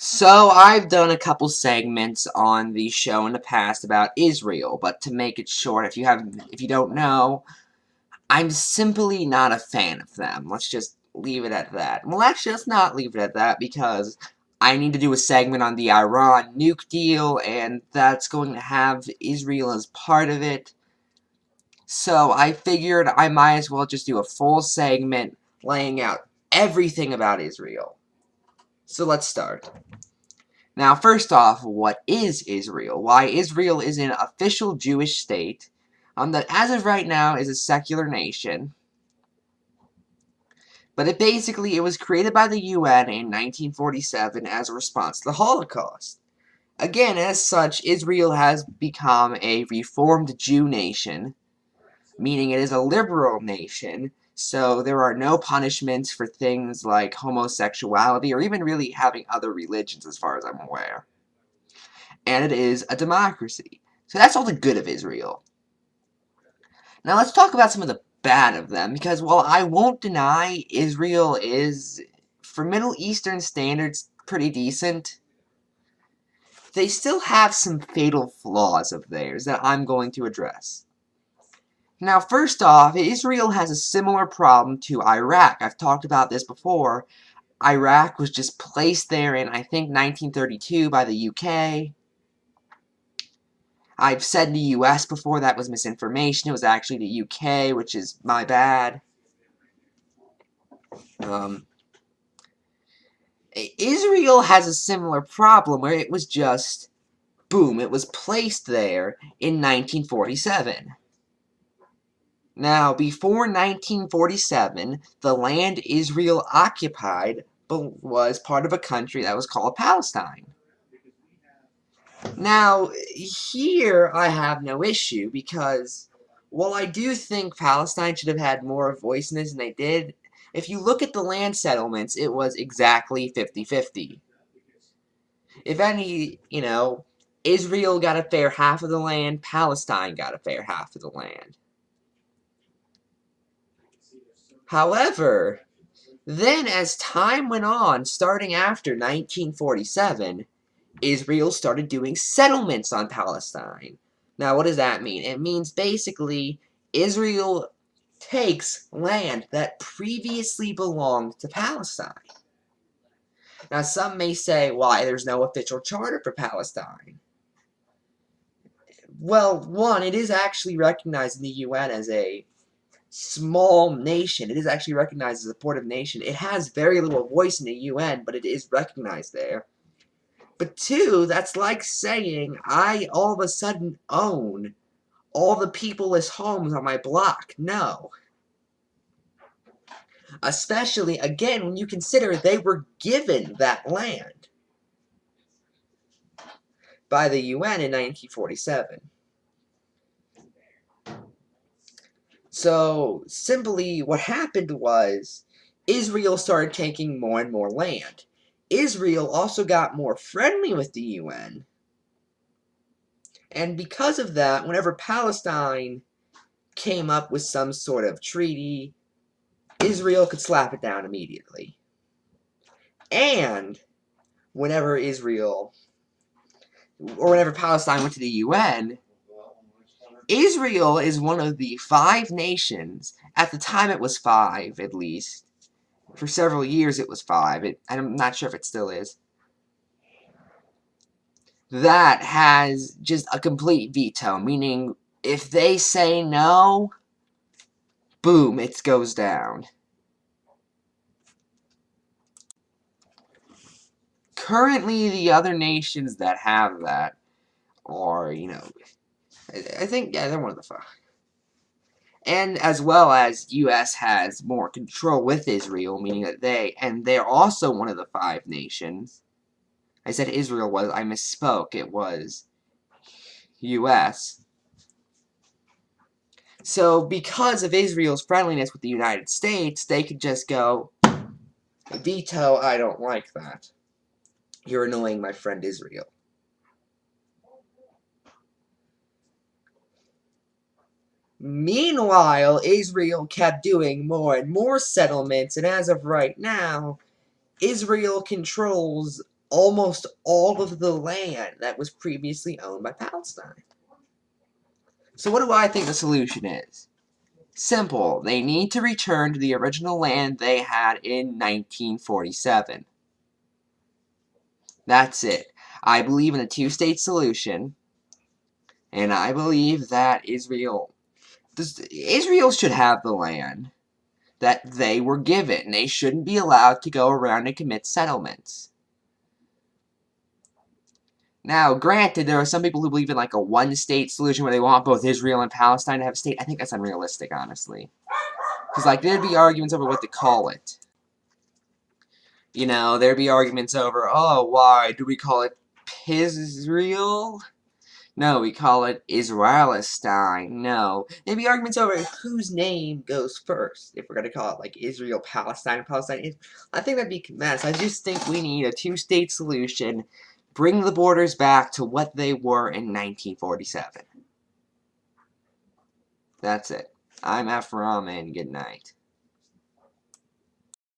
So, I've done a couple segments on the show in the past about Israel, but to make it short, if you don't know, I'm simply not a fan of them. Let's just leave it at that. Well, actually, let's not leave it at that, because I need to do a segment on the Iran nuke deal, and that's going to have Israel as part of it. So, I figured I might as well just do a full segment laying out everything about Israel. So, let's start. Now, first off, what is Israel? Why, Israel is an official Jewish state that, as of right now, is a secular nation. But it was created by the UN in 1947 as a response to the Holocaust. Again, as such, Israel has become a reformed Jew nation, meaning it is a liberal nation, so there are no punishments for things like homosexuality or even really having other religions as far as I'm aware. And it is a democracy. So that's all the good of Israel. Now let's talk about some of the bad of them, because while I won't deny Israel is, for Middle Eastern standards, pretty decent, they still have some fatal flaws of theirs that I'm going to address. Now, first off, Israel has a similar problem to Iraq. I've talked about this before. Iraq was just placed there in, I think, 1932 by the UK. I've said the US before, that was misinformation. It was actually the UK, which is my bad. Israel has a similar problem where it was just, boom, it was placed there in 1947. Now, before 1947, the land Israel occupied was part of a country that was called Palestine. Now, here I have no issue, because while I do think Palestine should have had more voice in this than they did, if you look at the land settlements, it was exactly 50-50. If any, Israel got a fair half of the land, Palestine got a fair half of the land. However, then as time went on, starting after 1947, Israel started doing settlements on Palestine. Now, what does that mean? It means basically Israel takes land that previously belonged to Palestine. Now, some may say, why, there's no official charter for Palestine. Well, one, it is actually recognized in the UN as a small nation. It is actually recognized as a supportive nation. It has very little voice in the UN, but it is recognized there. But two, that's like saying I all of a sudden own all the peopleless homes on my block. No. Especially, again, when you consider they were given that land by the UN in 1947. So, simply, what happened was, Israel started taking more and more land. Israel also got more friendly with the UN. And because of that, whenever Palestine came up with some sort of treaty, Israel could slap it down immediately. And whenever Palestine went to the UN, Israel is one of the 5 nations, at the time it was 5 at least, for several years it was 5, I'm not sure if it still is, that has just a complete veto, meaning if they say no, boom, it goes down. Currently, the other nations that have that are, I think, yeah, they're one of the 5. And as well as US has more control with Israel, meaning that they're also one of the 5 nations. I said Israel was, I misspoke, it was US. So because of Israel's friendliness with the United States, they could just go, veto, I don't like that. You're annoying my friend Israel. Meanwhile, Israel kept doing more and more settlements, and as of right now, Israel controls almost all of the land that was previously owned by Palestine. So what do I think the solution is? Simple. They need to return to the original land they had in 1947. That's it. I believe in a two-state solution, and I believe that Israel should have the land that they were given. They shouldn't be allowed to go around and commit settlements. Now, granted, there are some people who believe in like a one-state solution where they want both Israel and Palestine to have a state. I think that's unrealistic, honestly. Because, like, there'd be arguments over what to call it. You know, there'd be arguments over, oh, why do we call it Pisrael? No, we call it Israelistine. No. There'd be arguments over whose name goes first. If we're going to call it, like, Israel, Palestine, Palestine. I think that'd be a mess. I just think we need a two-state solution. Bring the borders back to what they were in 1947. That's it. I'm Ephrom, and good night.